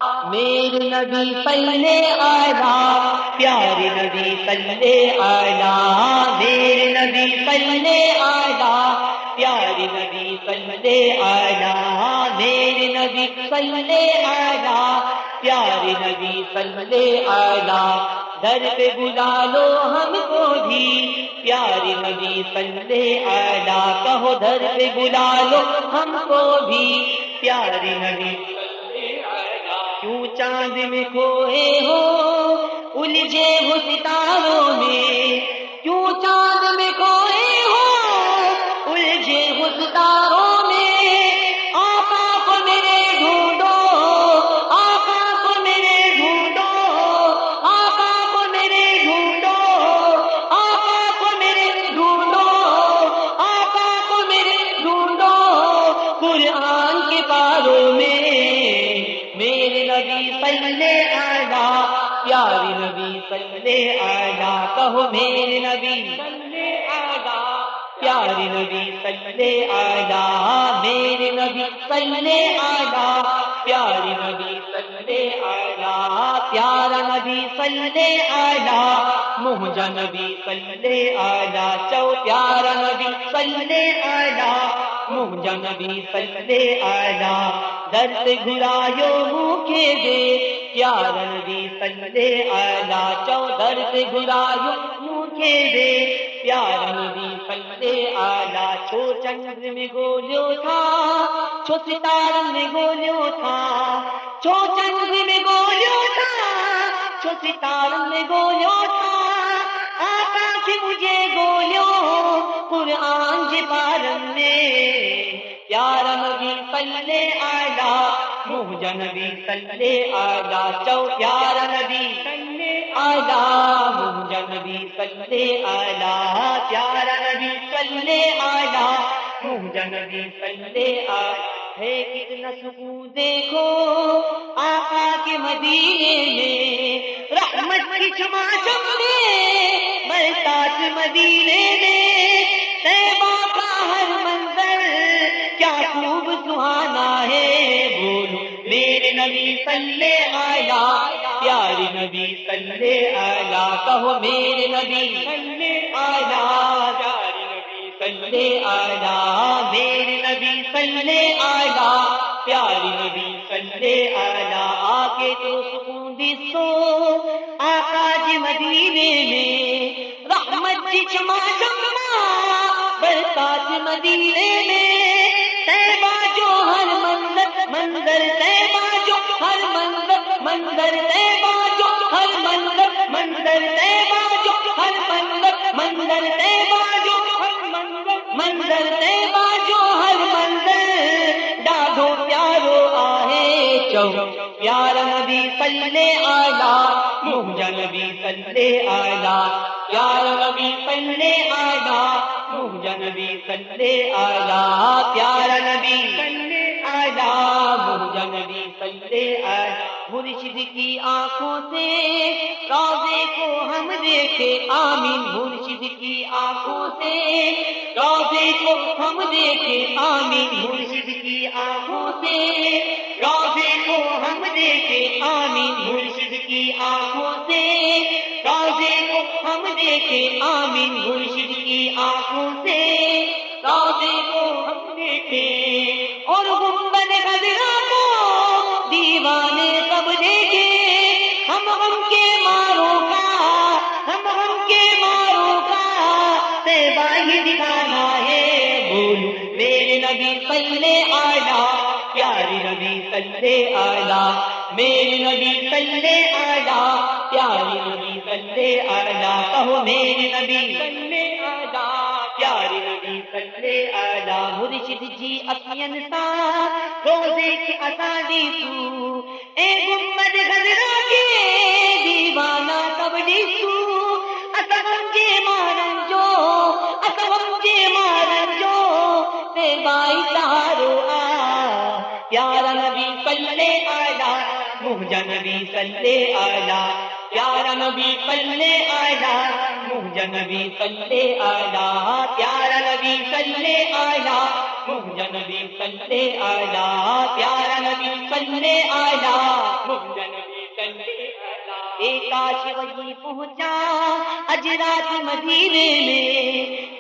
میرے نبی پلے آیا، پیارے نبی پلے آیا، میرے نبی پلے آیا، پیارے نبی پلے آیا، میرے نبی پلے آیا، پیارے نبی پلے آیا، در پہ بلا لو ہم کو بھی، پیارے نبی پلے آیا، کہو در پہ بلا لو ہم کو بھی، پیارے نبی کیوں چاند میں کھوئے ہو الجھے ہو ستاروں میں، کیوں چاند میں کھوئے ہو الجھے ہو ستاروں میں، آقا کو میرے ڈھونڈو، آقا کو میرے ڈھونڈو، آقا کو میرے ڈھونڈو، آقا کو میرے ڈھونڈو، آقا کو میرے ڈھونڈو، قرآن کے پاروں میں میرے نبی پلے آیا، پیارے نبی پلے آیا، کہو میرے نبی پلے آیا، پیارے نبی پلے آیا، میرے نبی پلے آیا، پیارے نبی پلے آیا، پیارا نبی پلے آیا، مہجا نبی پلے آیا، چو پیارا نبی پلے آیا، مہجا نبی پلے آیا، درد گھرایو بھوکے دے، پیارا نبی پلے آیا، چو درد گھرایو بھوکے دے، پیارا نبی پلے آیا، چھو چند میں گولیو تھا، چھو ستارن میں گولیو تھا، چھو چند میں گولیو تھا، چھو ستارن میں گولیو تھا، آقا کی مجھے گولیو قرآن جی پارن میں، پیارا نبی پلے آیا، مہجا نبی پلے آیا، چو پیارا نبی پلے آیا، مہجا نبی پلے آیا، پیارا نبی پلے آیا، مہجا نبی پلے آیا، ہے کتنا سکون دیکھو آقا کے مدینے میں، رحمت کی چماچم میں برسات مدینے میں، طیبہ کا ہر منظر کیا خوب سہانا ہے، بولو میرے نبی پلے آیا، پیارے نبی پلے آیا، کہو میرے نبی پلے آیا، پیارے نبی پلے آیا، میرے نبی پلے آیا، پیارے نبی پلے آیا، آ کے تو سکون دسو آقا جی مدینے میں، رحمت کی چماچم برسات مدینے میں، طیبہ جو ہر منظر طیبہ جو ہر منظر طیبہ جو ہر منظر طیبہ جو ہر منظر طیبہ جو ہر منظر طیبہ جو ہر منظر ڈاڈو پیارو آہے، چو پیارا نبی پلے آیا، مہجا نبی پلے آیا، پیارا نبی پلے آیا، مہجا نبی پلے آیا، پیارا نبی پلے آیا، مہجا نبی پلے آیا، مرشد کی آنکھوں سے روضے کو ہم دیکھے آمین، مرشد کی آنکھوں سے روضے کو ہم دیکھے آمین، مرشد کی آنکھوں سے روضے کو ہم دیکھے آمین، مرشد کی آنکھوں سے روضے کو ہم دیکھے آمین، مرشد کی آنکھوں سے روضے کو ہم دیکھے، اور گنبد خضرا کو دیوانے سب دیکھے، ہم غم کے ماروں کا، ہم غم کے ماروں کا طیبہ ہی دکھانا ہے، بولو میرے نبی پلے آیا، پیارے نبی پلے آیا، میرے نبی پلے آیا، پیارے نبی پلے آیا، کہو میرے نبی پلے آیا، پیارے نبی پلے آیا، مرشد جی اپین سا روزے کی آزادی تو، اے گنبد خضرا کے دیوانہ کب دیسو، اتغم کے مارن جو، اتغم کے مارن جو، بائی تارو آ، پیارا نبی پلے آیا، مہجا نبی پلے آیا، پیارا نبی پلے آیا، مہجا نبی پلے آیا، پیارا نبی پلے آیا، مہجا نبی پلے آیا، پیارا نبی پلے آیا، اے کاش وہی پہنچا اجرات مدینے میں،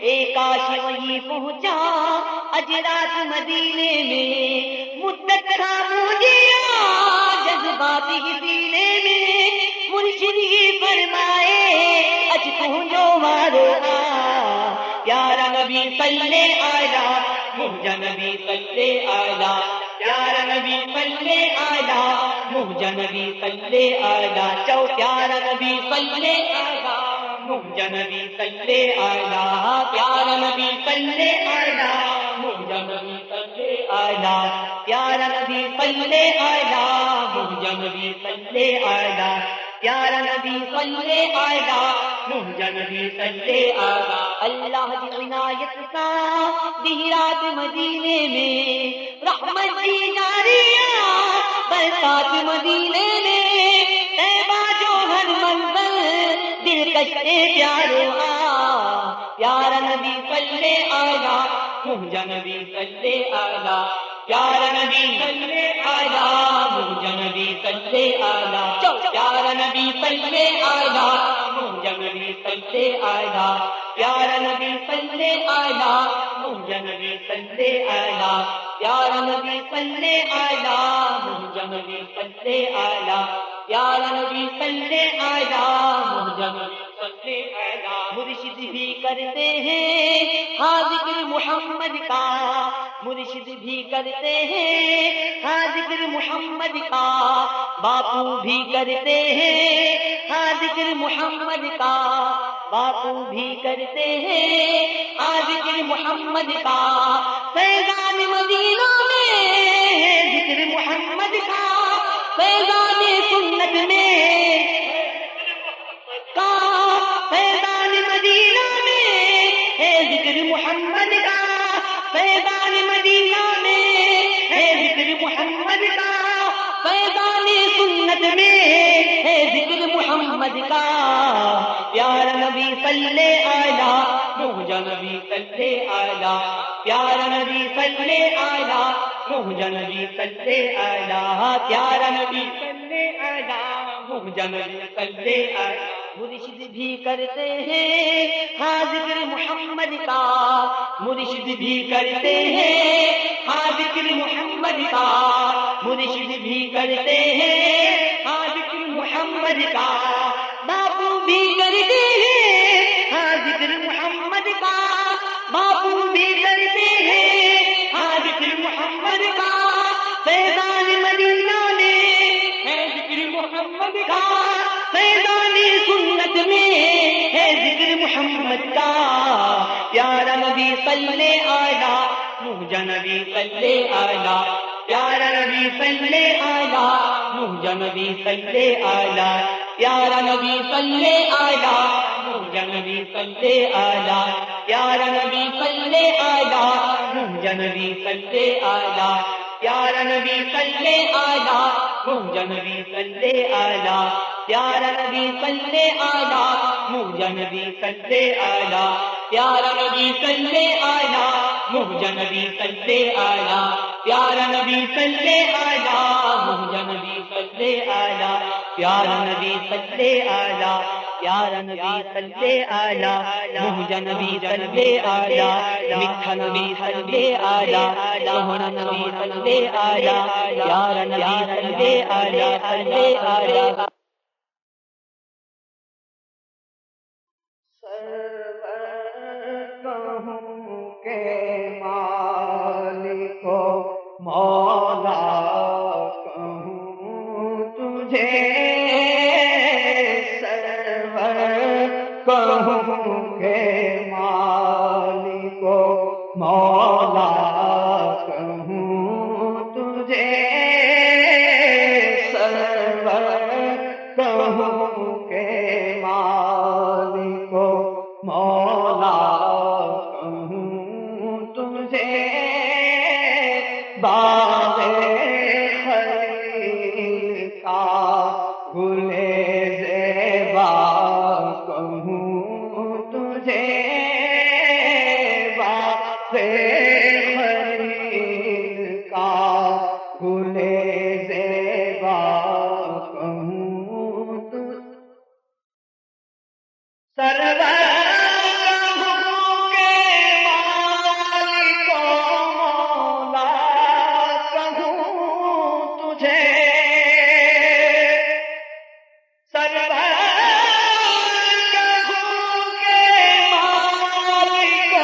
اے کاش وہی پہنچا اجرات مدینے میں، مدت تھا مجھے جذبات ہی سینے میں، مرشد ہی فرمائے اج پہنچو مارو پیارا نبی صلی آلہ مہجا نبی صلی آلہ، پیارا نبی صلی آلہ مہجا نبی صلی آلہ، چو پیارا نبی صلی آلہ مہجا نبی صلی آلہ، پیارا نبی صلی آلہ مہجا نبی صلی آلہ، پیارا نبی صلی آلہ مہجا نبی صلی آلہ، پیارا نبی صلی آلہ مہجا نبی صلی آلہ۔ اللہ کی عنایت کا دیرات مدینے میں، رحمت کی ناریاں برسات مدینے میں، طیبہ جو ہر منزل دلکش پیارو پیارا نبی صلی آلہ مہجا نبی صلی آلہ، پیارا نبی صلی آلہ مہجا نبی صلی آلہ، پیارا نبی صلی آلہ مہجا نبی صلی آلہ، پیارا نبی صلی آلہ مہجا نبی صلی آلہ، پیارا نبی صلی آلہ مہجا نبی صلی آلہ، پیارا نبی صلی آلہ مہجا نبی صلی آلہ۔ مرشد بھی کرتے ہیں ہاں ذکر محمد کا، مرشد بھی کرتے ہیں ہاں ذکر محمد کا، باپو بھی کرتے ہیں ہاں ذکر محمد کا، باپو بھی کرتے ہیں ہاں ذکر محمد کا، فیضان مدینہ میں ہے ذکر محمد کا، فیضان سنت میں کا، فیضان مدینہ میں ہے ذکر محمد کا، فیضان مدینہ میں ہے ذکر محمد کا، فیضان سنت میں ہے ذکر محمد کا، پیارا نبی صلی آلہ مہجا نبی صلی آلہ، پیارا نبی صلی آلہ مہجا نبی صلی آلہ، پیارا نبی صلی آلہ مہجا نبی صلی آلہ۔ مرشد بھی کرتے ہیں ہاں ذکر محمد کا، مرشد بھی کرتے ہیں ہاں ذکر محمد کا، مرشد بھی کرتے ہیں ہاں ذکر محمد کا، باپو بھی کرتے ہیں ہاں ذکر محمد کا، باپو بھی کرتے ہیں ہاں ذکر محمد کا، فیضان مدینہ میں ہے ذکر محمد کا، فیضان سنت میں ہے ذکر محمد کا، پیارا نبی صلی آلہ مہجا نبی صلی آلہ، پیارا نبی صلی آلہ مہجا نبی صلی آلہ، پیارا نبی صلی آلہ مہجا نبی صلی آلہ، پیارا نبی صلی آلہ مہجا نبی صلی آلہ، پیارا نبی صلی آلہ مہجا نبی صلی آلہ، پیارا نبی صلی آلہ مہجا نبی صلی آلہ، پیارا نبی صلی آلہ مہجا نبی صلی آلہ، پیارا نبی صلی آلہ مہجا نبی صلی آلہ، پیارا نبی صلی آلہ، پیارا نبی صلی آلہ مہجا نبی صلی آلہ، میٹھا نبی صلی آلہ، سوہنا نبی صلی آلہ، پیارا نبی صلی آلہ صلی آلہ۔ مولا کہوں تجھے، سرور کہوں کہ مالک مولا کہوں تجھے، سرور کہوں کہ مالک مولا کہوں تجھے، باغ خلیل کا گل زیبا کہوں تجھے، باغ خلیل کا گل زیبا کہوں تجھے، سرور کہوں کے مالک و مولا کہوں تجھے، سرور کہوں کے مالک و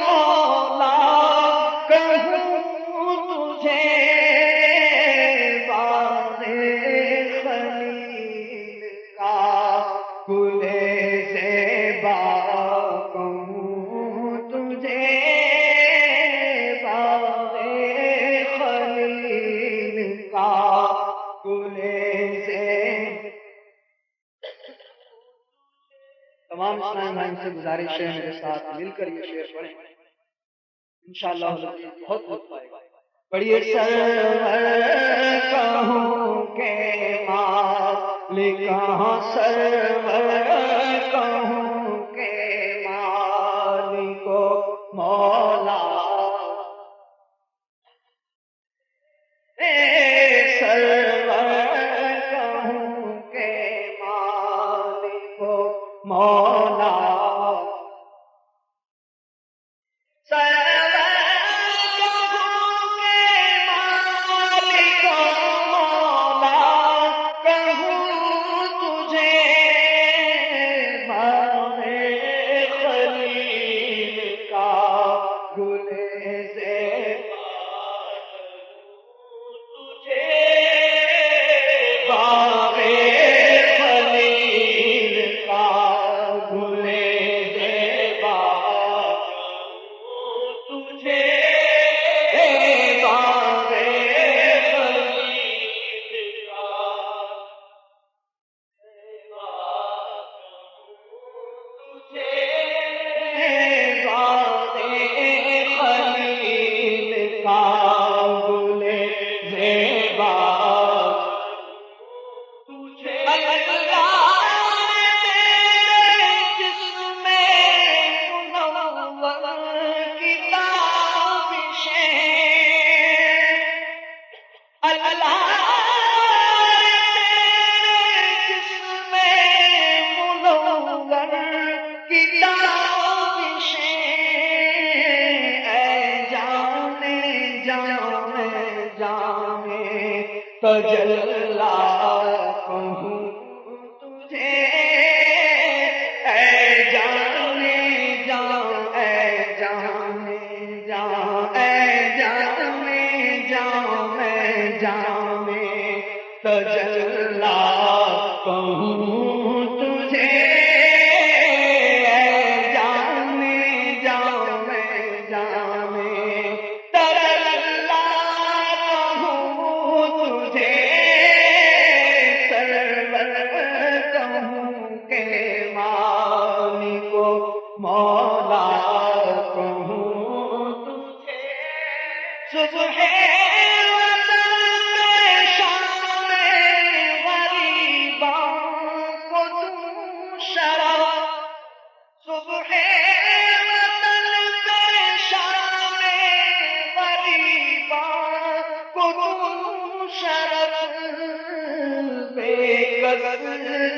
مولا کہوں تجھے، باغ خلیل کا گل زیبا کہوں تجھے، باغ خلیل کا گل زیبا۔ تمام اسلام بھائیوں سے گزارش ہے میرے ساتھ مل کر یہ شعر پڑھیں، انشاءاللہ بہت لطف آئے گا۔ پڑھیے سرور کہوں کے مالک سرور کہوں کے مالک و مولا، سرور کہوں کے مالک و مولا، سرور کہوں کے مالک و مولا کہوں تجھے، باغ خلیل کا گل زیبا تجھے، باغ خلیل کا گل زیبا تجھے، باغ خلیل کا تجھے، باغ خلیل کا گل زیبا تجھے، اللہ تیرے جسم منور کی تابشیں، اللہ تیرے جسم منور کی تابشیں، اے جانے جانے جانے تجلا کہوں تجھے، اے جانے جان، اے جانے جان، اے جانے جان، اے جانے تجلا کہوں تجھے، اے جانے جان، اے جانے تجلا کہوں تجھے، سرور کہوں کے مالک و مولا کہوں تجھے، صبح وطن میں شام غریباں کو تم شرف، صبح وطن میں شام غریباں کو تم شرف، بے کس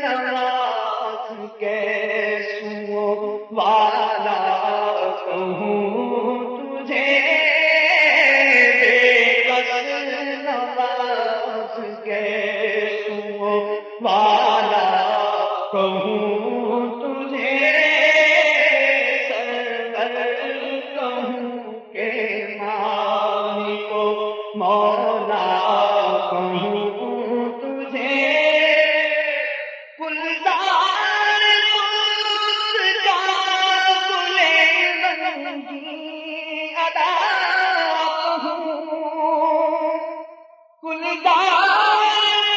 نواز کے سو والا کہوں تجھے، بے کس نواز کے سو والا کہوں تجھے، سرور کہوں کے مالک و مولا کہوں تجھے، گلزار قدس کا گل رنگی ادا کہوں، گلزار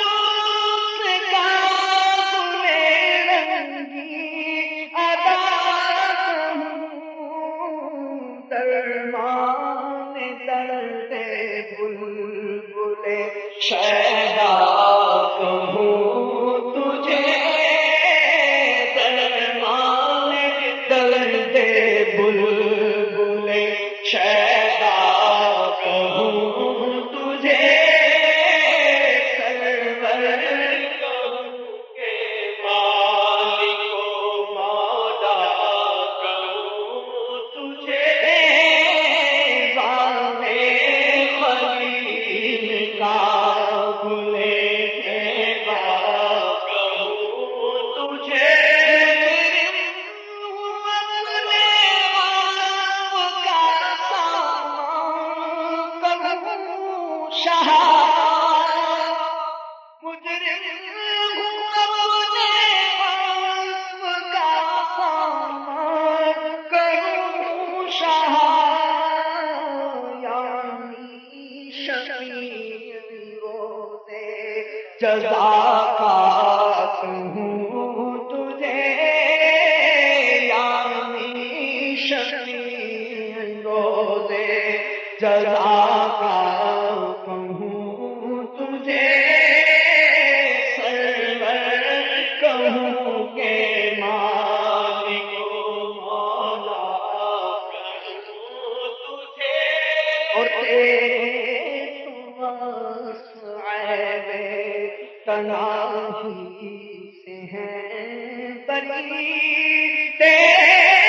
قدس کا مجرم ہوں اپنے عفو کا سامان کروں شاہ یعنی شفیع روز جزا کا کہوں تجھے یعنی شفیع روز جزا کا کہوں تجھے سرور کہوں کہ مالک مولا کہوں تجھے اور تیرے عیب تنہائی سے ہیں بری تیرے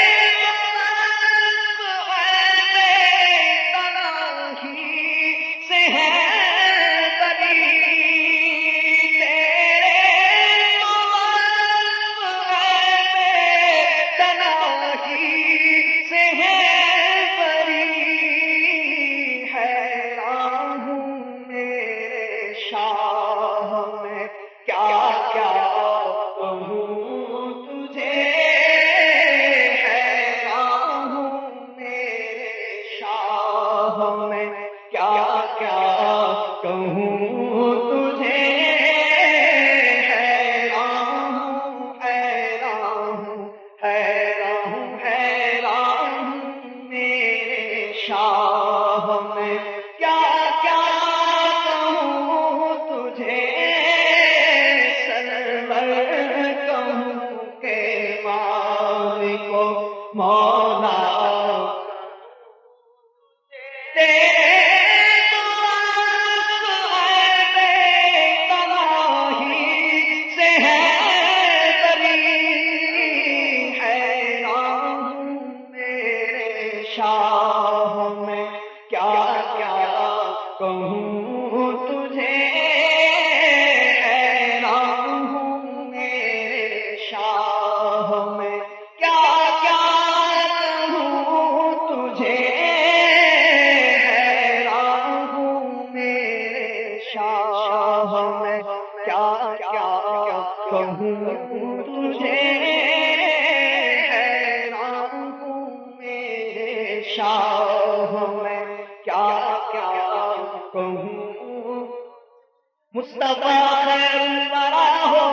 مصطفیٰ خیر الورا ہو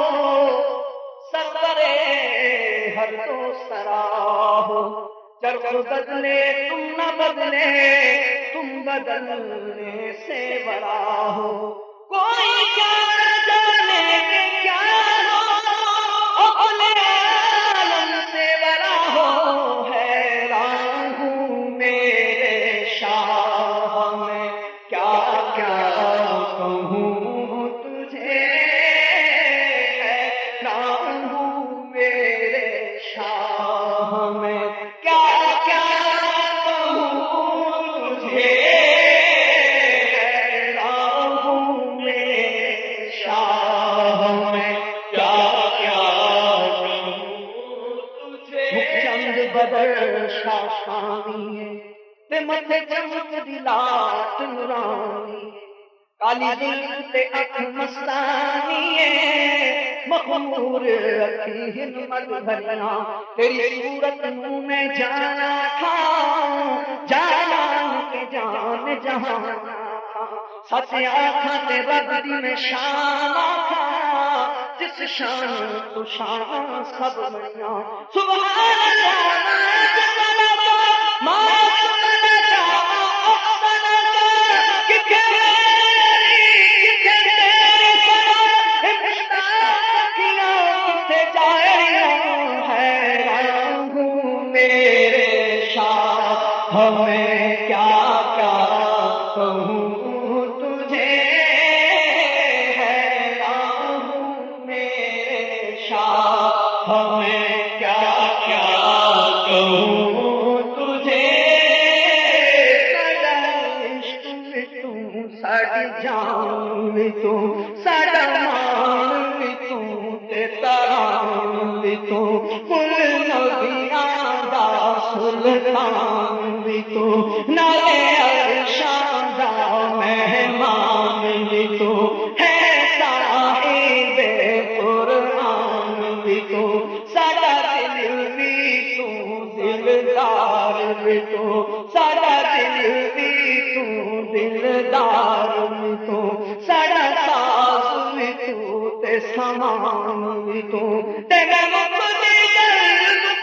سرور ہر تو سرا ہو چرخ بدلے تم نہ بدلے تم بدلنے سے بڑا ہو کوئی کیا جانے کہ کیا ہو اپنے عالم سے بڑا ہو حیران ہوں میرے شاہ میں کیا کیا کہوں بدر شاشانی تے متھے چمک دی لات نورانی کالی زلف تے اکھ مستانی مخمور اکھی ہمت بھریاں تیری صورت منہ میں جانا تھا جانا کہ جان جہانا تھا سچ آنکھاں تے رب دی میں شان تھا جس شان تو شان سب بڑیاں سبحان اللہ ہمیں کیا کیا کہوں تجھے حیران ہوں میرے شاہ ہمیں کیا کیا کہوں تجھے ساڈا عشق بھی تو ساڈی جان بھی تو ساڈا مان بھی تو تے تران بھی تو کل نبیاں دا سلطان بھی تو نالے عرشاں دا مہمان بھی تو ہے صاحب تے سامان بھی تو تے میں مقصد جلد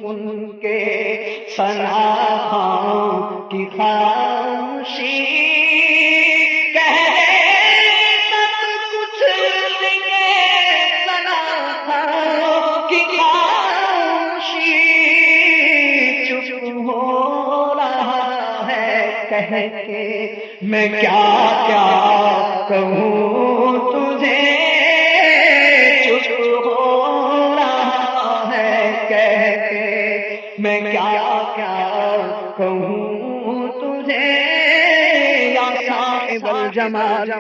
ان کے سنا کی خاموشی کہے سب کچھ ان کے سنا کی خاموشی چپ ہو رہا ہے کہہ کے میں کیا کیا کہوں تجھے میں کیا کیا کہوں تجھے یا صاحب الجمال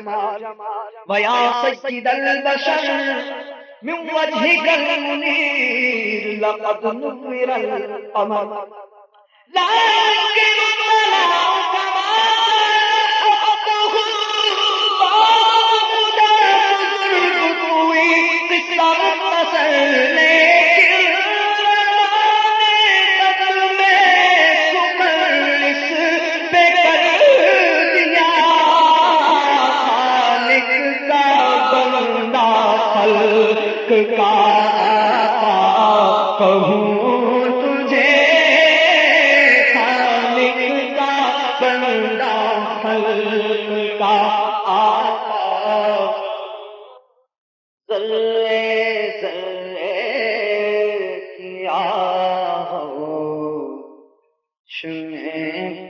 ویا سید البشر من وجهك المنير لقد نور القمر لا يمكن طلاعك ما أخطه الله ذات القوي قصة مختصر کا کہوں تجھے خالق کا بندہ خلق کا آقا ذرے ذرے کیا ہو شمع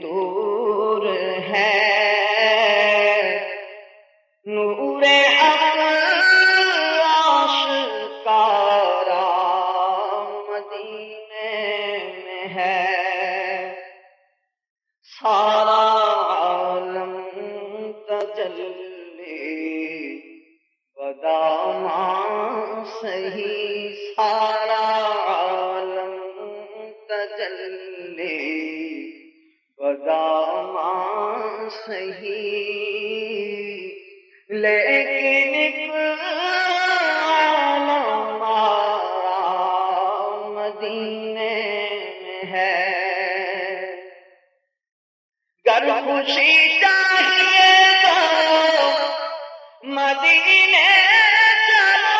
طور ہے نور سارا عالم تجلی بداما صحیح سارا عالم تجلی بداما صحیح لیکن ایک عالم مدینے میں ہے گر خوشی چاہیے تو مدینے چلو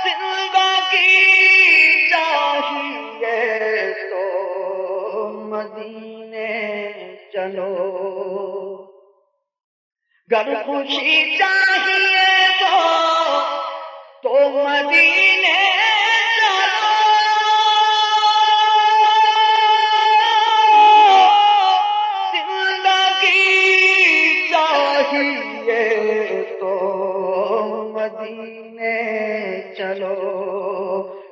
زندگی چاہیے تو مدینے چلو گر خوشی چاہیے تو مدینے مدینے چلو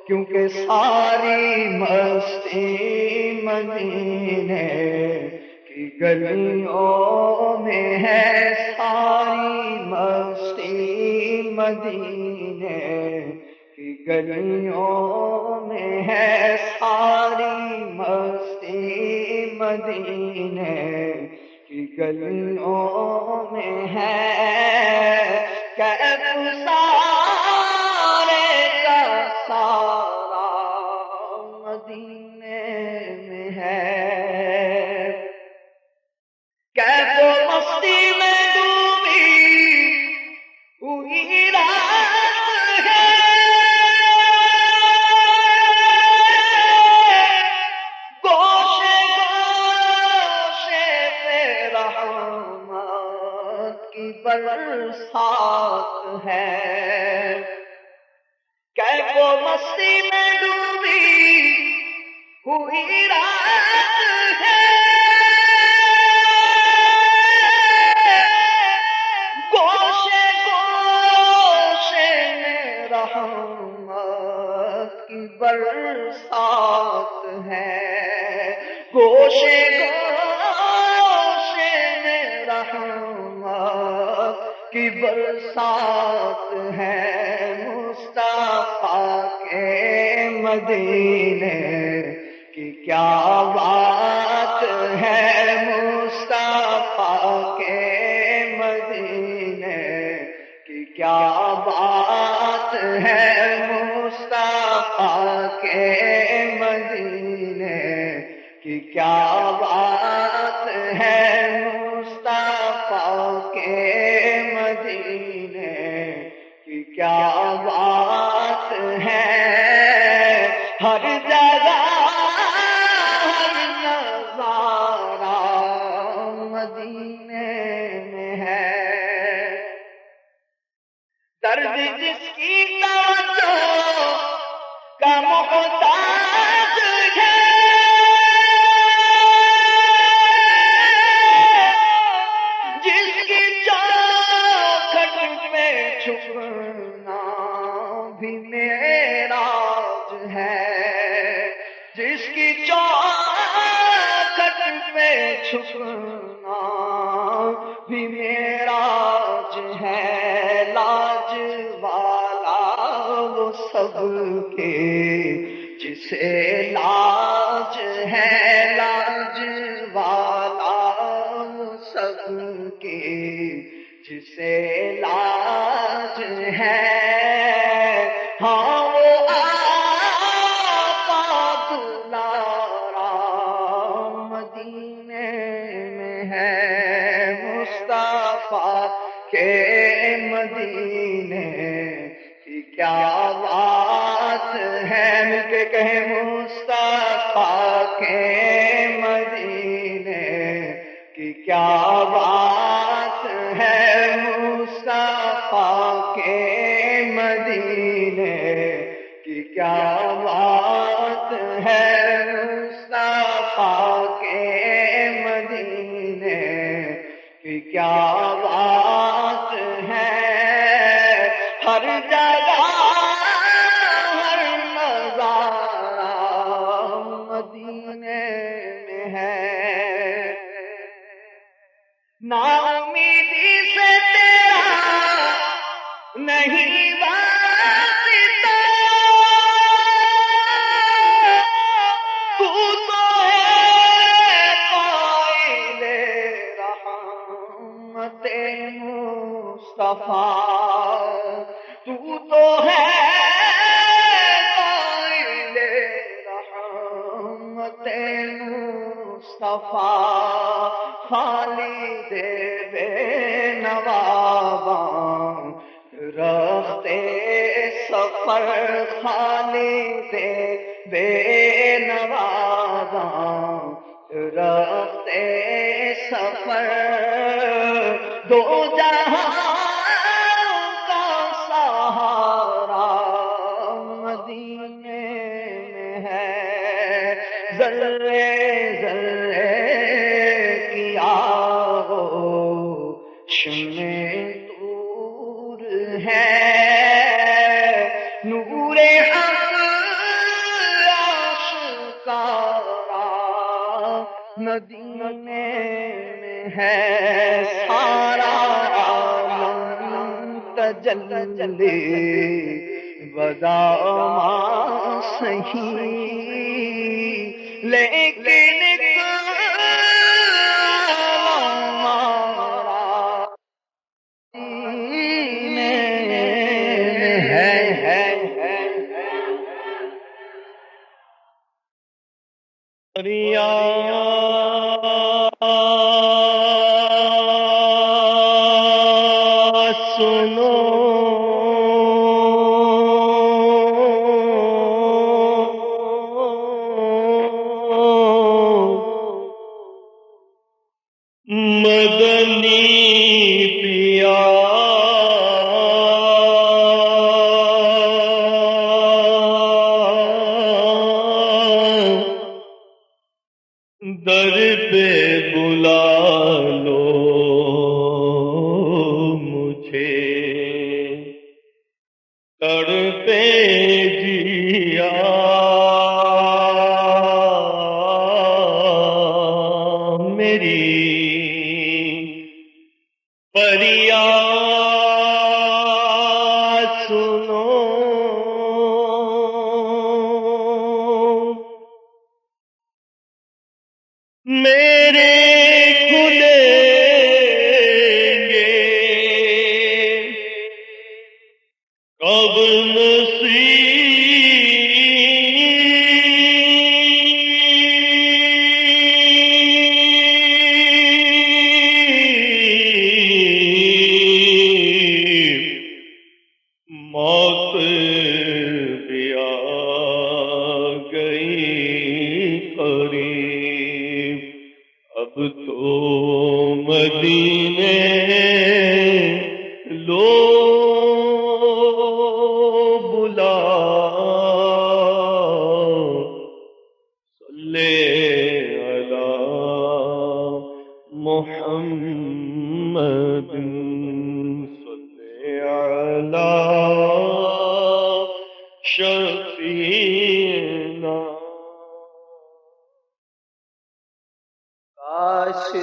کیونکہ ساری مستی مدینے کی گلیوں میں ہے ساری مستی مدینے کی گلیوں میں ہے ساری مستی مدینے کی گلیوں میں ہے کیف سارے کا سارا مدینے میں ہے کیف مستی میں ڈوبی ہوئی رات ہے گوشے گوشے پہ رحمت کی برسات ہے، کیف و مستی میں ڈوبی ہوئی رات ہے، گوشے گوشے میں رحمت کی برسات ہے، گوشے گوشے میں رحمت کی برسات ہے، مصطفیٰ کے مدینے کی کیا بات ہے، مصطفیٰ کے مدینے کی کیا بات ہے، مصطفیٰ کے مدینے کی کیا بات ہے، مصطفیٰ کے مدینے کی کیا بات ہے، ہر جگہ ہر نظارہ مدینے میں ہے، درد جس کی توجہ کا محتاج ہے، جس کی چوکھٹ پہ چھپنا بھی معراج ہے، جس کی چوکھٹ پہ چھپنا بھی معراج ہے، لاج والا وہ سب کے جسے لاج ہے، لاج والا وہ سب کے جسے لاج ہے، ہاں وہ آقا دلارا مدینے میں ہے، مصطفیٰ کے مدینے کی کیا بات ہے، مل کے کہیں مصطفیٰ کے مدینے کی کیا بات ہے، مصطفیٰ کے مدینے کی کیا بات ہے، مصطفیٰ کے مدینے کی کیا بات ہے، ہر جگہ ہر نظارہ مدینے میں ہے، نا امیدی سے تیرا نہیں واسطہ، تو ہے قائل رحمت مصطفیٰ، تو ہے قائل رحمت مصطفیٰ، خالد بے نواباں رختے سفر، خالد بے نواباں رختے سفر، دو جہاں کا سہارا مدینے میں ہے، ذرے ذرے کی آغوش میں نور ہے، نور حق آشکارا مدینے میں ہے، سارا عالم تجلی بداما صحیح، لیکن سنو مدنی پیا در پہ بلا لو مجھے تڑپے جیا میری فریاد سنو میرے کھلیں گے کب موت بھی آ گئی قریب اب تو مدینے لو بلا صلی علی محمد شفیعنا کاش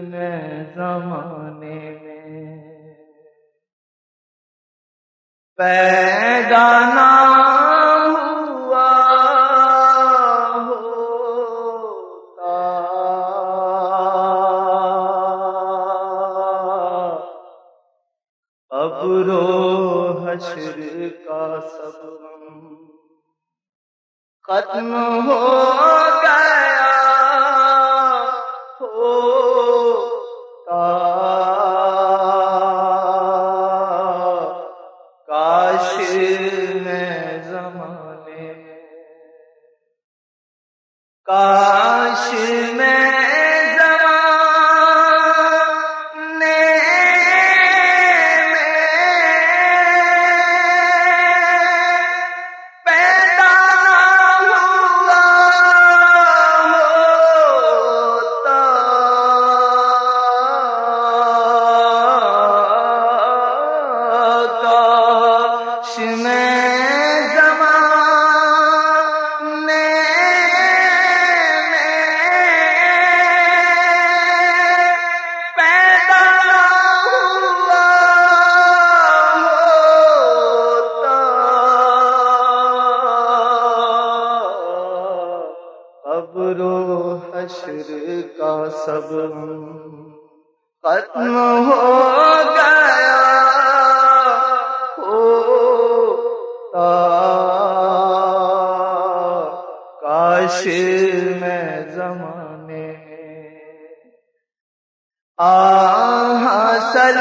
میں زمانے میں پیدا نہ ہوا ہوتا قبر و حشر کا سب ختم ہو گیا ہوتا کاش میں زمانے میں کاش میں قبر و حشر کا سب ختم ہو گیا ہوتا کاش میں زمانے حاصل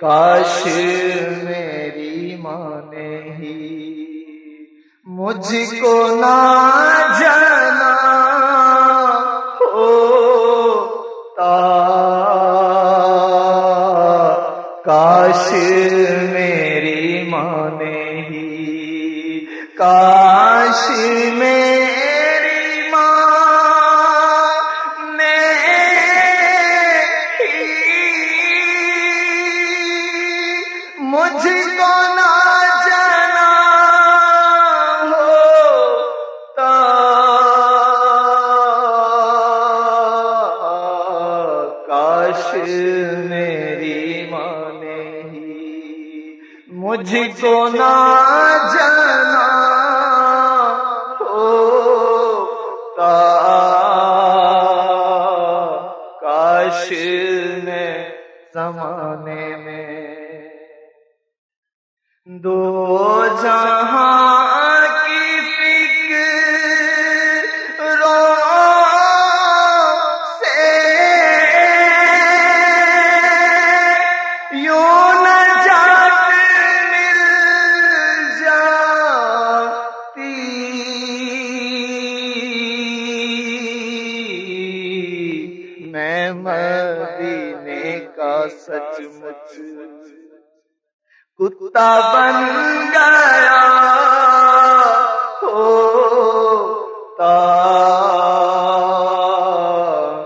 کاش میری ماں نے ہی مجھ کو نہ جانا ہوتا کاش میری ماں نے ہی کاش میری ماں نے مجھ کو نہ جانا ہوتا کاش میری ماں نے ہی مجھ کو نہ جانا ہوتا کاش سچ کتا بن گیا ہوتا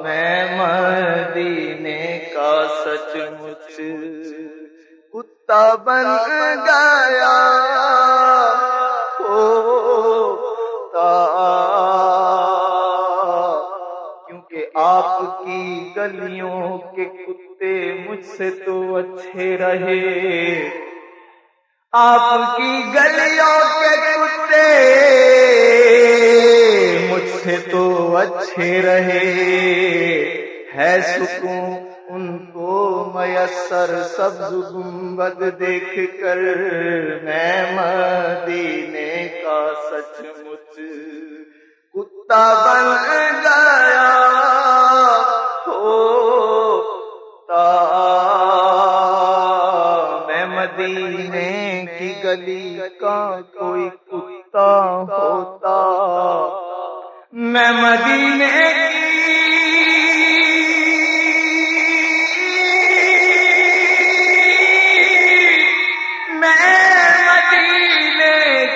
میں مدینے کا سچ مچ کتا بن گیا ہوتا کیونکہ آپ کی گلیوں کے کتے مجھ سے تو اچھے رہے آپ کی گلیوں کے کتے مجھ سے تو اچھے رہے ہے سکون ان کو میسر سبز گنبد دیکھ کر میں مدینے کا سچ مچ کتا بن گیا ہوتا میں مدینے کی گلی کا کوئی کتا ہوتا میں مدینے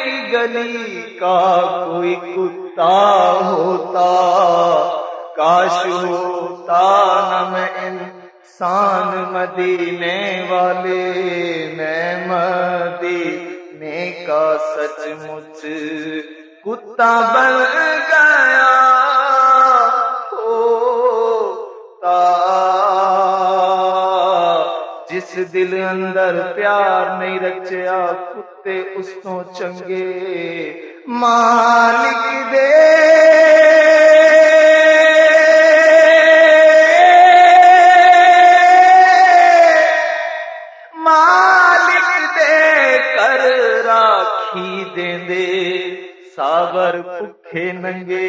کی گلی کا کوئی کتا ہوتا کاش ہوتا نہ میں انسان مدینے والے میں مدینے کا سچ مچ کتا بن گیا ہوتا جس دل اندر پیار نہیں رچیا کتے اس تو چنگے مالک دے کر راکھی دیں دے ساور بھکھے ننگے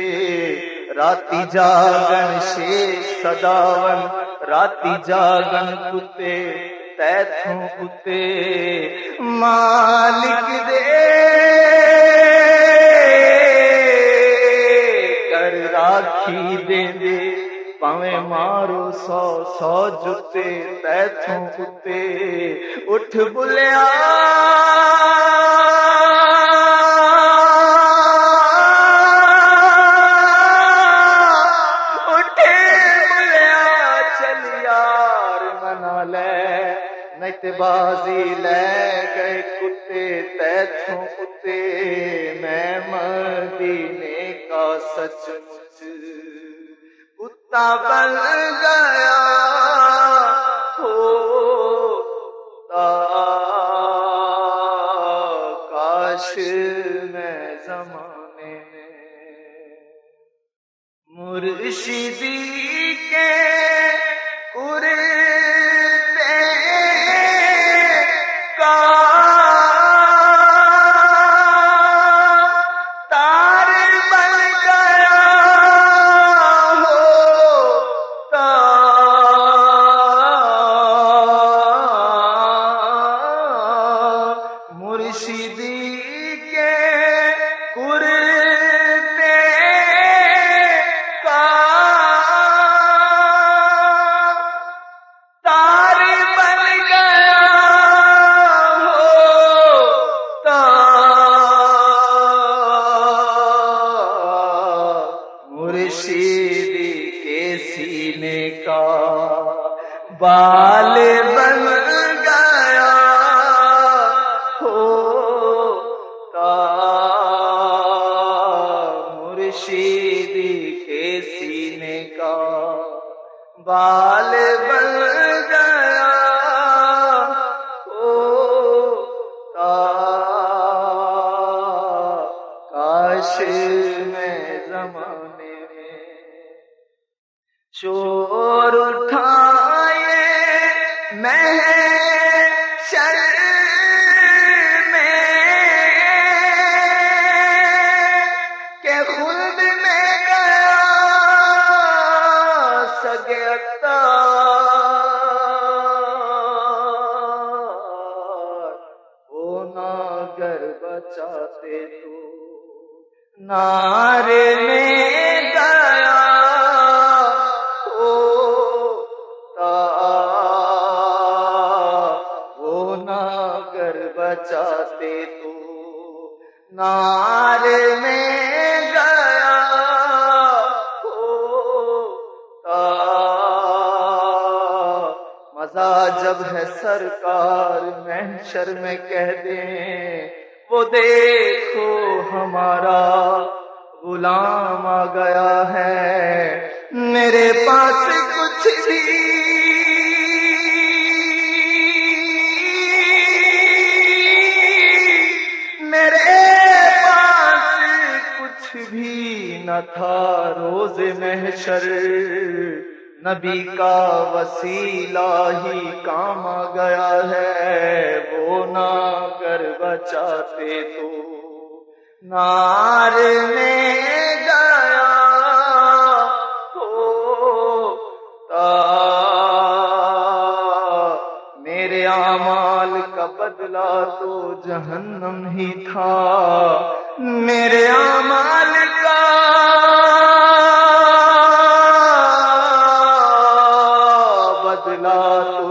راتی جاگن شیش سداون راتی جاگن کتے تیتھوں کتے مالک دے کر راکھی دیں دے پاویں مارو 100 جتے تیتھوں کتے اٹھ بلیا بازی لے گئے کتے تیتھوں کتے میں مدینے کا سچ مچ کتا بن گیا ہوتا کاش میں زمانے میں مرشدی کے بال بن گیا ہوتا مرشدی کے سینے کا بال بن گیا ہوتا کاش میں زمانے میں شور اٹھائے محشر میں کہ خلد میں گیا سگے اتار وہ ناگر بچاتے تو نعرے میں گیا نار میں گیا ہوتا مزہ جب ہے سرکار محشر میں کہہ دیں وہ دیکھو ہمارا غلام آ گیا ہے، میرے پاس کچھ بھی نہ تھا روز محشر، نبی کا وسیلہ ہی کام آ گیا ہے، وہ نہ کر بچاتے تو نار میں گیا ہوتا، میرے اعمال کا بدلہ تو جہنم ہی تھا، میرے اعمال کا بدلہ تو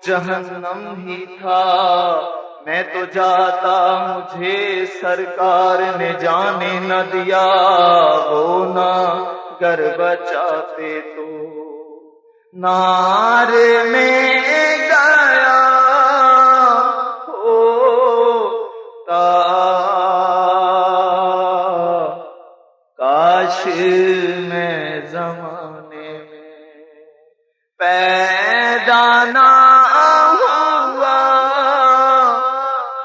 جہنم ہی تھا، میں تو جاتا مجھے سرکار نے جانے نہ دیا، وہ نہ گر بچاتے تو نار میں گیا ہوتا، کاش میں زمانے میں پیدا نہ ہوا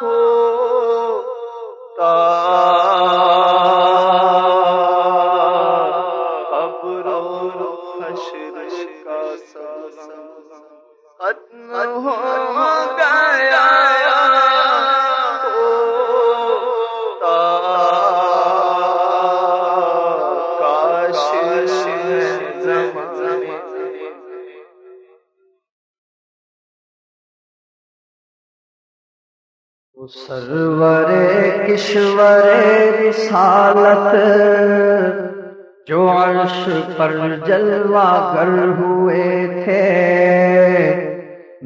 ہوتا، قبر و حشر کا سلسلہ ختم ہو گیا ہوتا، کاش زمانے سرور کشور رسالت جو عرش پر جلوہ گر ہوئے تھے،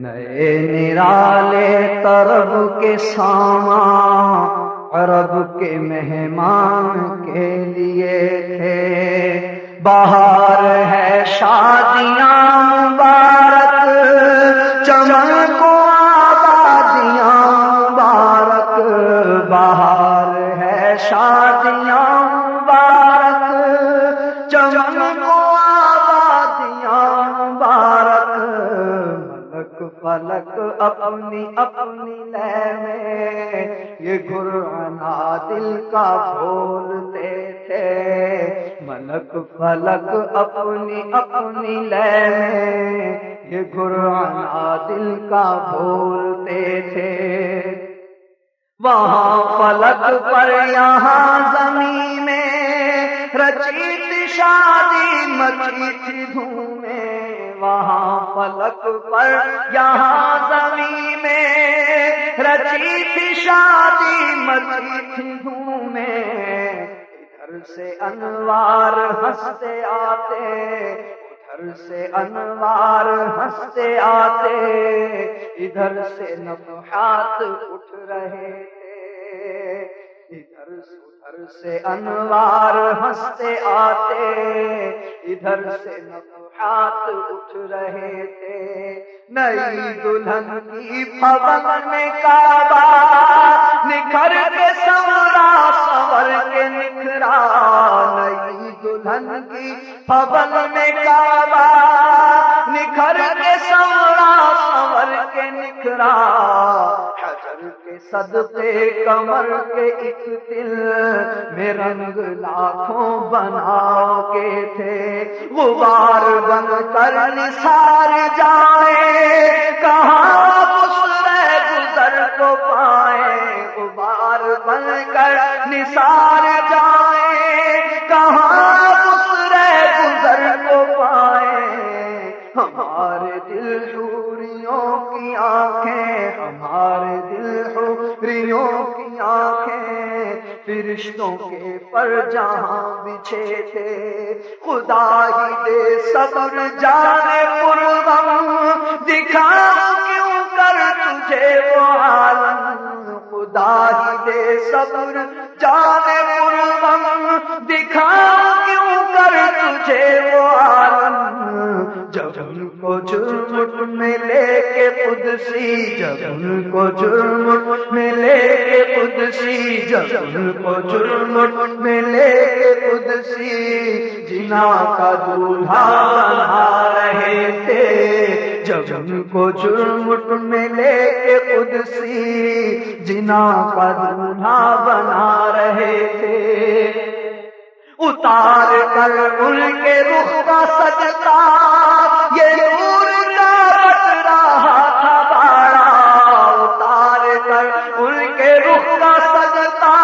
نئے نرالے طرب کے سامان عرب کے مہمان کے لیے تھے، بہار ہے شادیاں مبارک، چمن کو آبادیاں مبارک، بہار ہے شادیاں مبارک، چمن کو آبادیاں مبارک، ملک فلک اپنی اپنی لے میں یہ گھرانا دل کا بولتے تھے، ملک فلک اپنی اپنی لے میں یہ گھرانا دل کا بولتے تھے، وہاں فلک پر یہاں زمین میں رچی تھی شادی مچی تھی دھومیں، وہاں فلک پر یہاں زمین میں رچی تھی شادی مچی تھی دھومیں، ادھر سے انوار ہنستے آتے ادھر سے انوار ہنستے آتے، ادھر سے نفحات اٹھ رہے تھے، ادھر سے انوار ہنستے آتے، ادھر سے نفحات اٹھ رہے تھے، نئی دلہن کی پھول میں کعبہ نکھر کے سورا سور کے نکھرا، نئی دلہن کی پھول میں کعبہ نکھر کے سورا سور کے نکھرا، حجر کے صدقے کمر کے ایک دل میں رنگ لاکھوں بناؤ کے تھے، غبار بن کر نثار جائے کہاں بسرے گزر کو پائے، غبار بن کر نثار جائے کہاں بسرے گزر کو پائے، ہمارے دل حوریوں کی آنکھیں ہمارے دل حوریوں کی آنکھیں فرشتوں کے پر جہاں بچھے تھے، خدا ہی دے صبر جانے پرغم دکھا کیوں کر تجھے وہ عالم، خدا خدا ہی دے صبر جانے پرغم دکھاؤں کیوں کر تجھے وہ عالم جب ان کو جرم میں لے کے قدسی جب ان کو جرم میں لے کے قدسی جب ان کو جرم میں لے کے قدسی جنا کا دولہا بنا رہے تھے جب ان کو جرم میں لے کے قدسی جنا کا دولہا بنا رہے تھے اتار کر ان کے رخ کا سجدہ یہ نور کا بٹ رہا تھا باڑا اتار کر ان کے رخ کا سجدہ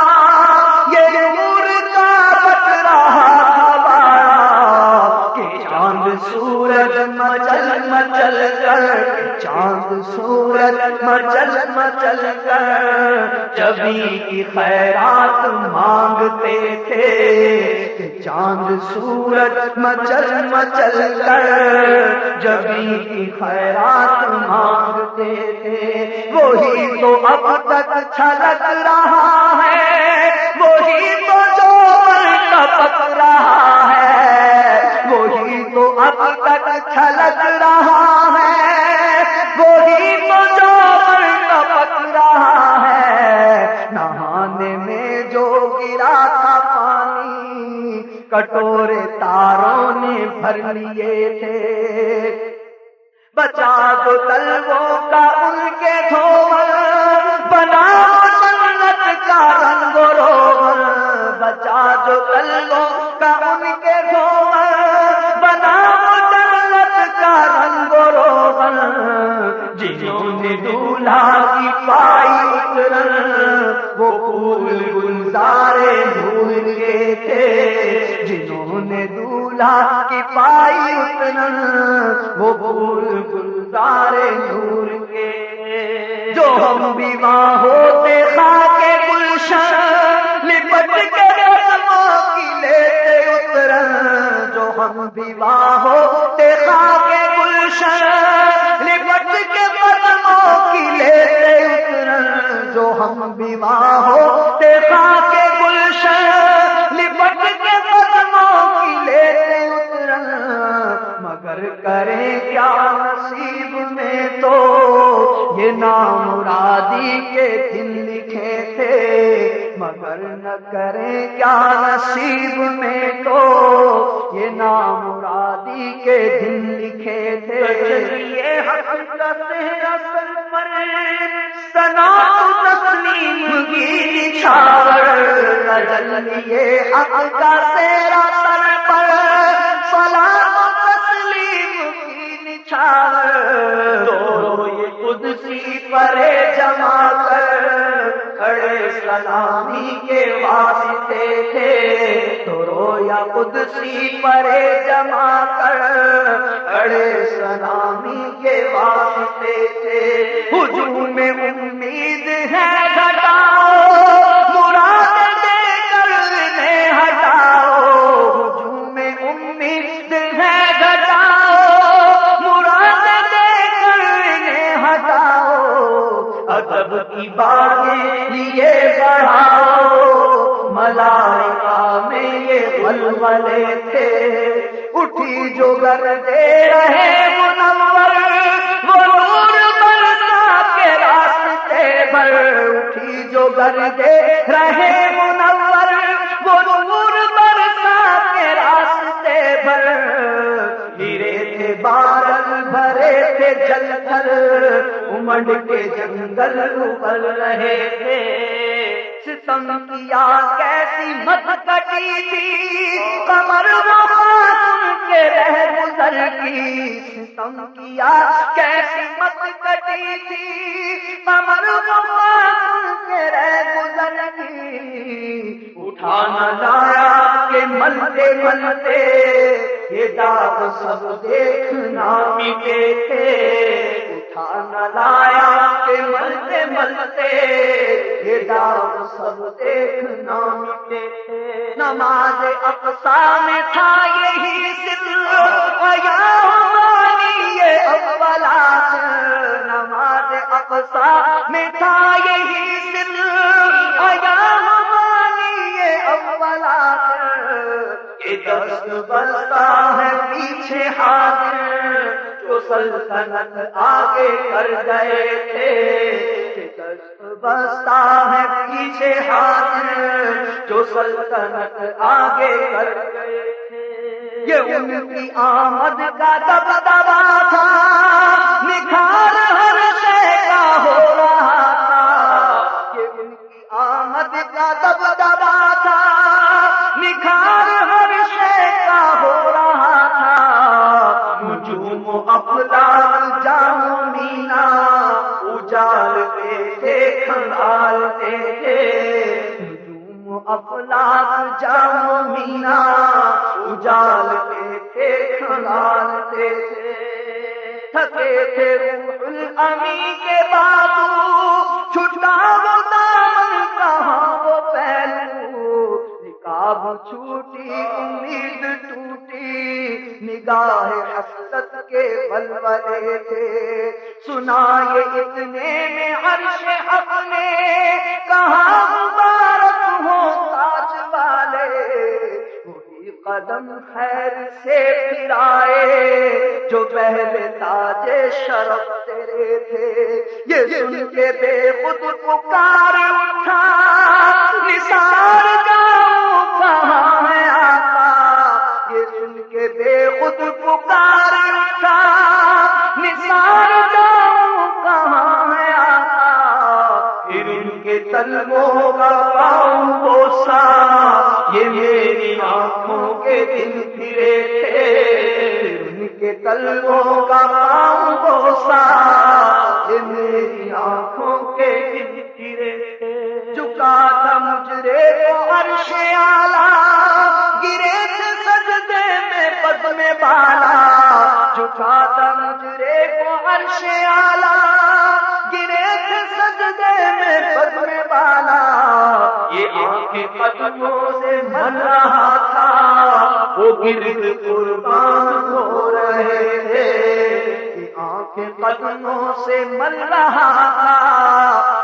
یہ نور کا بٹ رہا تھا باڑا کہ چاند سورج مچل مچل کر چاند سورج مچل مچل کر جبھی کی خیرات مانگتے تھے کہ چاند سورج مچل مچل کر جبھی کی خیرات مانگتے تھے وہی تو اب تک چھلک رہا ہے وہی تو جو ٹپک رہا ہے وہی تو اب تک چھلک رہا ہے وہی تو جو ٹپک رہا ہے نہانے میں جو گرا تھا پانی کٹورے تاروں نے بھر لیے تھے بچا دو طلبوں کا ان کے دھومر بنا جنت کا رنگ و روغن بچا دو طلبوں کا ان کے دھومر بنا جنت کا رنگ و روغن جنہوں نے دولہا کی پائی اترن وہ پھول گلزارے بھول گئے تھے جنہوں نے دولہا کی پائی اترن وہ پھول گلزارے بھول گئے جو ہم بھی وہاں ہوتے خاک گلشن لپٹ کے رسموں کی لیتے اترن جو ہم بھی وہاں ہوتے خاک گلشن لپٹ کے قدموں کی لیتے اترن جو ہم بھی وہاں ہوتے خاک گلشن لپٹ کے قدموں کی لیتے اترن مگر کریں کیا نصیب میں تو یہ نامرادی کے دن لکھے تھے مگر نہ کریں کیا نصیب میں تو یہ نامرادی کے دن لکھے تھے یہ حقیقت اصل پر سنا تسلیم کی نچھاور نجلیے حق کا تیرا سر پر سلام تسلیم کی نچھاور تو یہ قدسی پرے جما کر کھڑے سلامی کے واسطے تھے تو رویا قدسی پرے جما کر کھڑے سلامی کے واسطے تھے ہجوم میں امید ہے گھٹاؤ مراد دے کر انہیں ہٹاؤ ہجوم میں امید ہے گھٹاؤ مراد دے کر انہیں ہٹاؤ ادب کی باتیں لیے بڑھاؤ ملائکہ میں یہ ولولے تھے اٹھی جو گردے رہے منور وہ نور برسا کے راستے بھر اٹھی جو گردے رہے منور وہ نور برسا کے راستے بھر ہیرے تھے بارل بھرے تھے جل کر امنڈ کے جنگل ابل رہے تھے ستم کیا کیسی مت کٹی تھی کمر کے رہ گزر کی ستم کیا کیسی مت کٹی تھی کمر کے رہ گزر کی اٹھا نہ لایا کہ ملتے ملتے یہ داغ سب دیکھنا مٹے تھے اٹھا نہ لایا کہ ملتے ملتے یہ داغ سب دیکھنا مٹے تھے نماز اقصا میں تھا یہی سر یا ہماری یہ اولاد نماز اقصا میں تھا یہی سر آیا ہمانی اول آخر کہ دست بستہ ہے پیچھے حاضر جو سلطنت آگے کر گئے تھے، دست بستہ ہے پیچھے حاضر جو سلطنت آگے کر گئے تھے۔ یہ ان کی آمد کا دبدبا تھا، نکھار ہر شے کا ہو رہا تھا۔ یہ ان کی آمد کا دبدبا تھا، نکھار ہر شے کا ہو رہا تھا۔ نجوم و افلاک جام مینا اجالتے تھے کھنگالتے تھے، نجوم و افلاک جام مینا اجالتے تھے کھنگالتے تھے۔ تھکے تھے روح الامین کے بازو، چھٹا وہ دامن کہاں وہ پہلو، نقاب چھوٹی امید ٹوٹی، نگاہ حسرت کے ولولے تھے۔ سنا یہ اتنے میں عرش حق نے کہا مبارک ہو تاج والے، وہی قدم خیر سے پھرائے جو پہلے تاج شرف تیرے تھے۔ یہ سن کے بے خود پکار اٹھا، نثار جاؤں کہاں ہے آقا، یہ سن کے بے خود پکار اٹھا، نثار جاؤں کہاں ہے آقا۔ پھر ان کے تلووں کا پاؤں بوسا، یہ میری آنکھوں کے دن پھرے تھے، پھر ان کے تلووں کا پاؤں بوسا، یہ میری آنکھوں کے دن پھرے تھے۔ جھکا تھا مجرے کو عرش اعلیٰ، گرے تھے سجدے میں پدم بالا، جھکا تھا مجرے کو عرش اعلیٰ، گرے تھے سجدے میں پدم بالا۔ یہ آنکھیں قدموں سے مل رہا تھا، وہ گرد قربان ہو رہے تھے۔ یہ آنکھیں قدموں سے مل رہا تھا،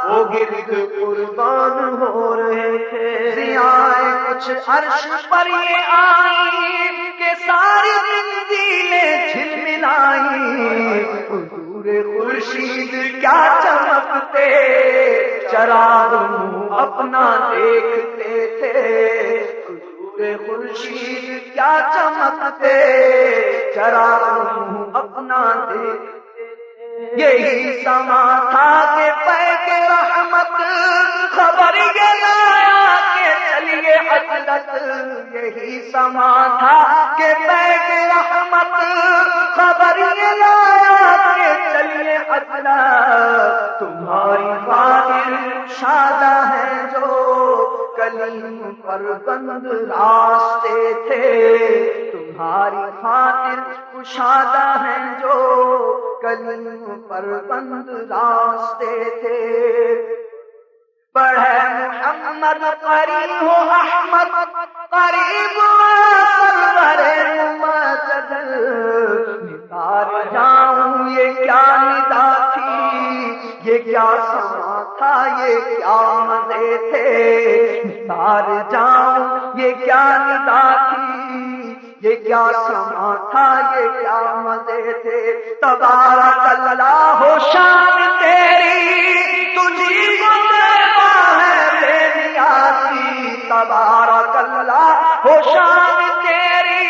وہ گرد قربان ہو رہے تھے۔ ضیائیں کچھ عرش پر یہ آئی کہ ساری تنزیلیں جھلملائی، حضور خورشید کیا چمکتے، چراغ منہ اپنا دیکھتے تھے، حضور خورشید کیا چمکتے، چراغ منہ اپنا دیکھتے۔ یہی سما تھا کہ پیک رحمت خبر یہ لایا کہ چلیے حضرت، یہی سما تھا کہ پیک رحمت خبر یہ لایا کہ چلیے حضرت۔ تمہاری خاطر شادہ ہے جو کلیم پر بند راستے تھے، تمہاری خاطر کشادہ ہیں جو کلیم پر بند راستے تھے۔ پڑھے محمد قریب ہو احمد، قریب سرور ممجد، نثار جاؤں یہ کیا ندا تھی، یہ کیا سما تھا، یہ کیا مزے تھے، نثار جاؤں یہ کیا ندا تھی، یہ کیا سما تھا، یہ کیا مزے تھے۔ تبارک اللہ ہو شان تیری، تجھی کو دیوا ہے بے نیازی، تبارک اللہ ہو شان تیری،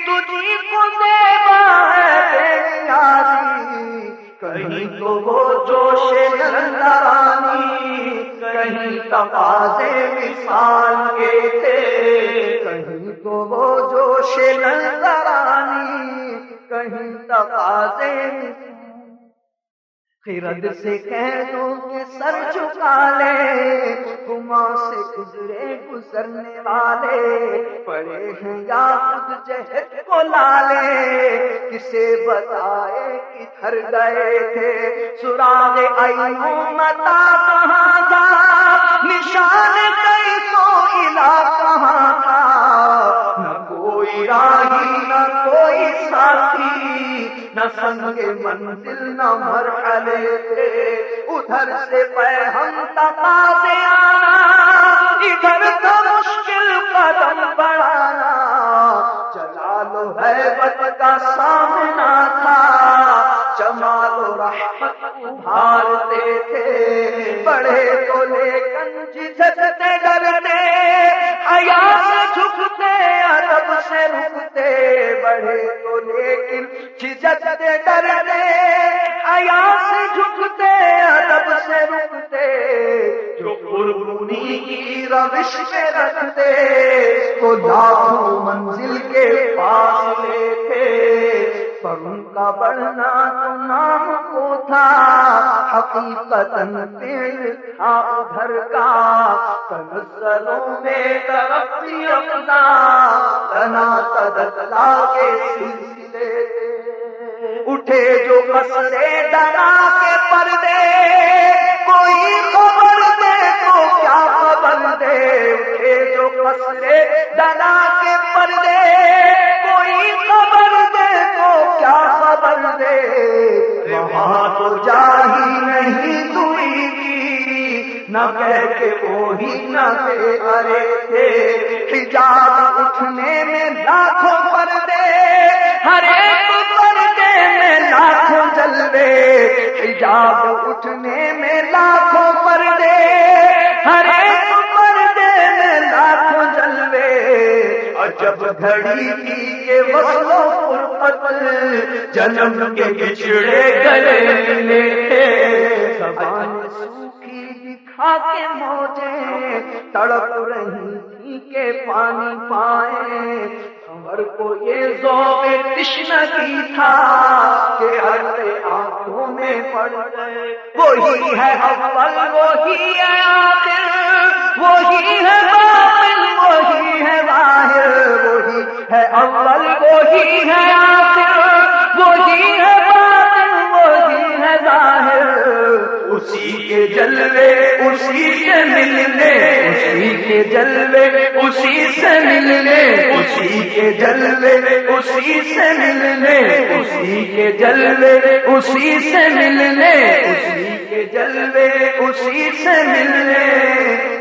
تجھی کو دیوا ہے بے نیازی۔ کہیں تو وہ جوش نندرانی، کہیں تقاضے مثال کے تھے، کہیں تو وہ جوش نندرانی، کہیں تقاضے مثال۔ خرد سے کہہ دو کہ سر جھکا لے، گما سے گزرے گزرنے والے، پڑے ہیں یا خود جہد کو لالے، کسے بتائے کدھر گئے تھے، سراغ ایوب متا کہاں تھا، نشان کیسو الہ کہاں تھا، نہ کوئی راہی نہ کوئی ساتھی، نہ سنگ منزل نہ مرحلے تھے، ادھر سے پہ ہم تقاضے آنا ادھر کا مشکل قدم بڑھانا، جلال و ہیبت کا سامنا تھا، جمال و رحمت ابھارتے تھے، بڑے تو لیکن جھجکتے ڈرتے، حیا سے جھکتے ادب سے رکتے، بڑے تو لیکن جھجکتے ڈرتے، حیا سے جھکتے ادب سے رکتے، جو قربانی کی روش میں رکھتے تو لاکھوں منزل کے فاصلے تھے، پر ان کا بڑھنا تو نام کو تھا، حقیقتاً پیڑ تھا ادھر کا، تنزلوں میں ترقی اپنا تنا تدلا کے سلسلے تھے، اٹھے جو قصرے دنا کے پردے، کوئی خبر دے تو کیا خبر دے، اٹھے جو قصرے دنا کے پردے، کوئی خبر دے تو کیا خبر دے، وہاں تو جا ہی نہیں دوری کی، نہ کہہ کے وہی نہ دے ارے تھے، حجاب اٹھنے میں لاکھوں پردے، ہر ایک پردے میں لاکھوں جلوے، حجاب اٹھنے میں لاکھوں پردے، ہر ایک پردے میں لاکھوں جلوے، عجب گھڑی کی یہ وصل و فرقت، جنم کے بچھڑے گلے ملے تھے، زبان سوکھی دکھا کے موجیں تڑپ رہی تھی کہ پانی پائیں، خبر کو یہ ذوق تشنگی تھا کہ ہر آنکھوں میں پڑ گئے، وہی ہے اول وہی ہے آخر، وہی ہے باطن وہی ہے ظاہر، وہی ہے اول وہی ہے آخر، وہی ہے باطن وہی ہے ظاہر، اسی کے جلوے اسی سے ملنے، اسی کے جلوے اسی سے ملنے، اسی کے جلوے اسی سے ملنے، اسی کے جلوے اسی سے ملنے، اسی کے جلوے اسی سے ملنے،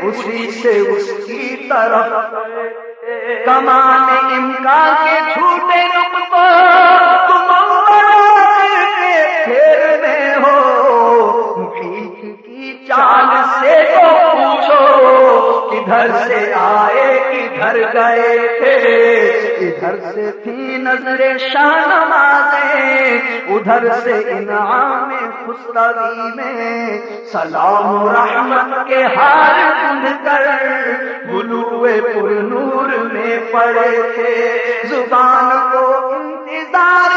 اسی سے اس کی طرف کمان امکان کے جھوٹے نقطوں تم کے پھیر میں ہو، محیط کی چال سے تو پوچھو کدھر سے آئے کدھر گئے تھے، ادھر سے تھی نظر شاہ نمازیں، ادھر سے انعام خسروی میں، سلام و رحمت کے ہار بن کر بلوئے پر نور میں پڑے تھے، زبان کو انتظار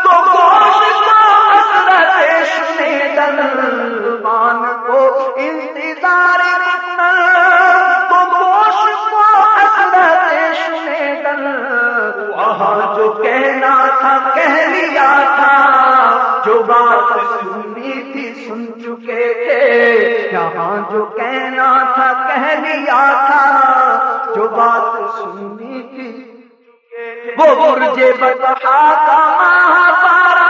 تو گوشت کو حسرت شنیدن، زبان کو انتظار تو گوشت کو حسرت شنیدن، وہاں جو کہنا تھا کہہ لیا تھا، جو بات سننی تھی سن چکے تھے، یہاں جو کہنا تھا کہہ لیا تھا، جو بات سننی تھی وہ برج بطحا کا ماہپارا،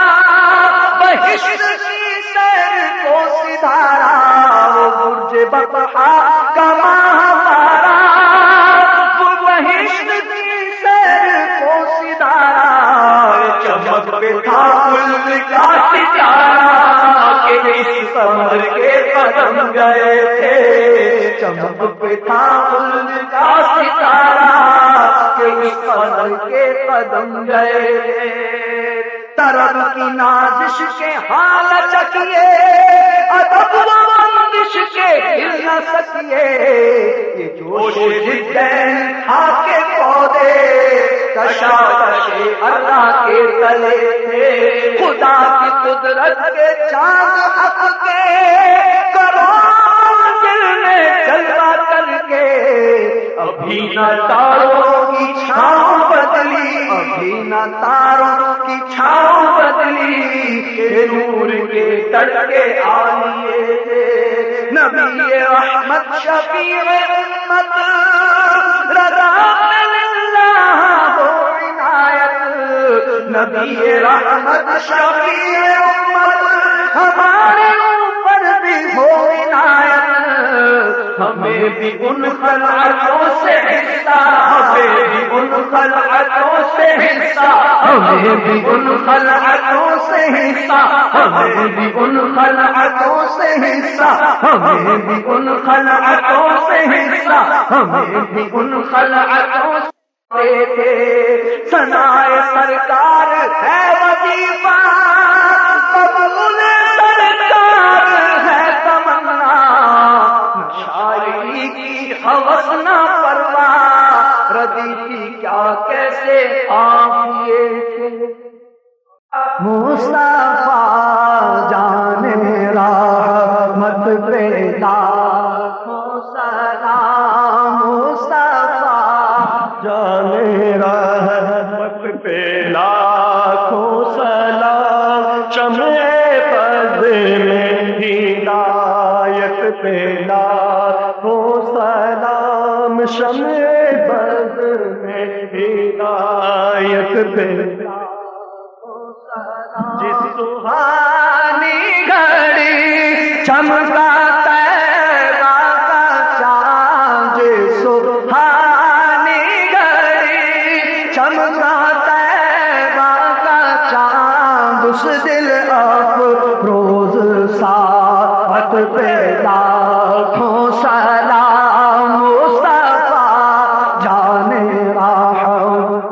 بہشت کی سیر کو سدھارا، وہ برج بطحا کا ماہپارا، وہ بہشت کی سیر کو سدھارا، چمک پہ تھا پل کا ستارہ کہ اس قمر کے قدم گئے تھے، چمک پہ تھا پل کا ستارہ کہ اس قمر کے قدم گئے تھے، طرب کی نازش کے حال چکیے، ادب و بندش کے ہل نہ سکیے، یہ جوش جدین تھا کے پودے کشاکش اللہ کے تلے تھے، خدا کی قدرت کے چاند حق کے کروڑوں دل میں جلوہ کر کے، ابھی نہ تاروں کی چھاؤں بدلی، ابھی نہ تاروں کی چھاؤں بدلی، کہ نور کے تڑکے آئیے تھے، نبی رحمت شفیع امت، رضا اللہ ہو عنایت، نبی رحمت شفیع امت، ہمارے اوپر بھی ہو عنایت، ہمیں ہمیں بھی ان خلعتوں سے حصہ، ہمیں بھی ان خلعتوں سے حصہ، ہمیں بھی ان خلعتوں سے حصہ، ہمیں بھی ان خلعتوں سے حصہ، ہمیں بھی ان خلعتوں سے حصہ، ہمیں بھی ان خلعتوں سے سنائے سرکار ہے وظیفہ، قبول سرکار ہے تمنا، شاعری کی ہوس نہ پرواہ، ردی کی کیا کیسے آئیے مصطفیٰ جانے رحمت پیدا سلام، مصطفیٰ جانے رحمت پہ لاکھوں سلام، شمع بز میں ہدایت پہ لاکھوں سلام، شمع بز میں ہدایت پہ جس سبحانی گھڑی چمکا طیبہ کا چاند، جس سبحانی گھڑی چمکا طیبہ کا چاند، اس دل افروز ساعت پہ لاکھوں سلام، مصطفیٰ جانے رحمت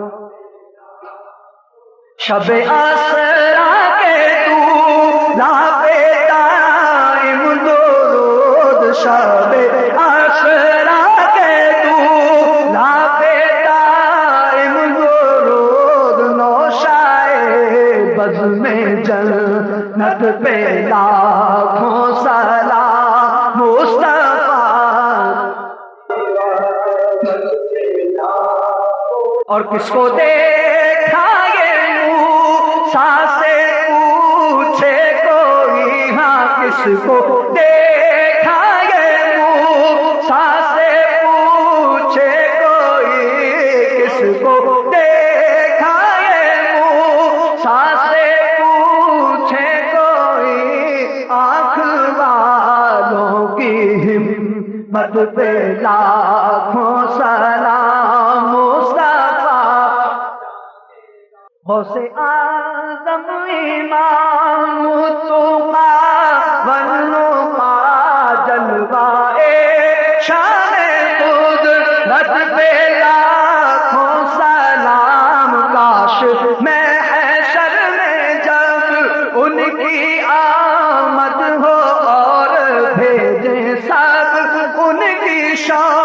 شب اسرا کے طولا پہ دائم درود، شب اسرا کے طولا پہ دائم درود، نوشائے بز میں جنت پہ لاکھوں سلام، مصطفیٰ اور کس کو دیکھا سے پوچھے کوئی، ہاں کس کو دیکھا یہ موسیٰ سے پوچھے کوئی، کس کو دیکھا یہ موسیٰ سے پوچھے کوئی، آنکھ والوں کی ہمت پہ لاکھوں سلام، مصطفیٰ غوث اعظم امام التقیٰ والنقیٰ، جلوہ شان قدرت پہ لاکھوں سلام، کاش میں حشر میں جب ان کی آمد ہو اور بھیجیں سب ان کی شان